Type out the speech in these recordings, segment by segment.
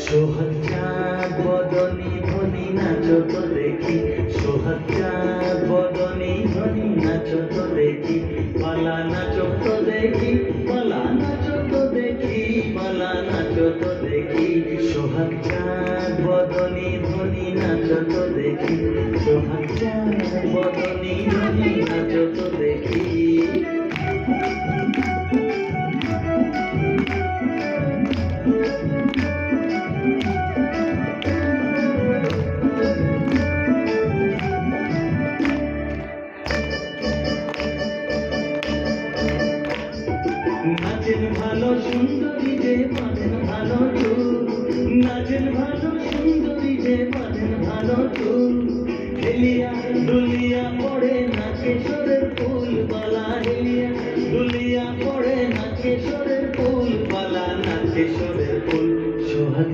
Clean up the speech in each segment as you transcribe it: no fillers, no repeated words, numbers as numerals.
সোহাগ বদনী ধ্বনি নাচো তো দেখি, সোহাগ বদনী ধ্বনি নাচো তো দেখি, পালা নাচো তো দেখি, পালা নাচো তো দেখি, পালা নাচো তো দেখি। সোহাগ বদনী ধ্বনি নাচো তো দেখি, সোহাগ বদনী ধ্বনি নাচো তো দেখি। নাচেন ভালো সুন্দরী যে পারেন ভালো চুল, নাচেন ভালো সুন্দরী যে পারেন ভালো চুল, হেলিয়া দুলিয়া পড়ে নাচে সরের ফুল বালা, হেলিয়া দুলিয়া পড়ে নাচে সরের ফুল বালা, নাচে সরের ফুল। সোহাগ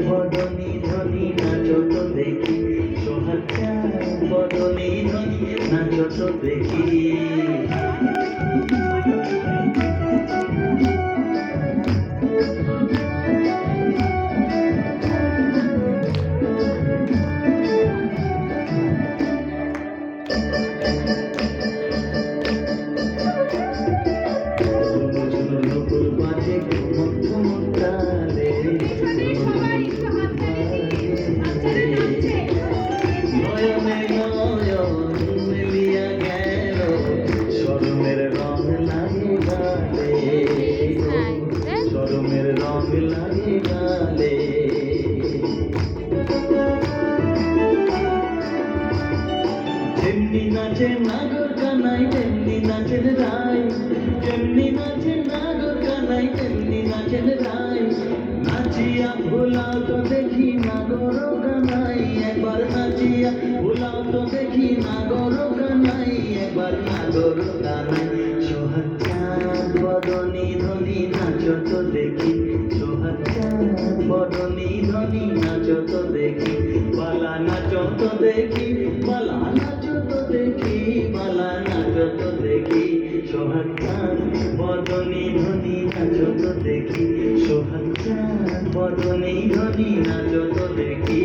বদনী ধ্বনি নাচো তো দেখি, সোহাগ বদনী ধ্বনি নাচো তো দেখি। শরমের রং লাগে গালে, যেমনি নাচে নাগর কানাই তেমনি নাচেন রায়, যেমনি নাচে নাগর কানাই তেমনি নাচেন রায়। নাচিয়া ভোলাও তো দেখি নাগর কানাই, একবার নাচিয়া ভোলাও তো দেখি নাগর কানাই, একবার নাগর কানাই। সোহাগ বদনী ধ্বনি নাচো তো দেখি, সোহাগ বদনী ধ্বনি নাচো তো দেখি, পালা নাচো তো দেখি, পালা নাচো তো দেখি, পালা নাচো তো দেখি। সোহাগ বদনী ধ্বনি নাচো তো দেখি, সোহাগ বদনী ধ্বনি নাচো তো দেখি।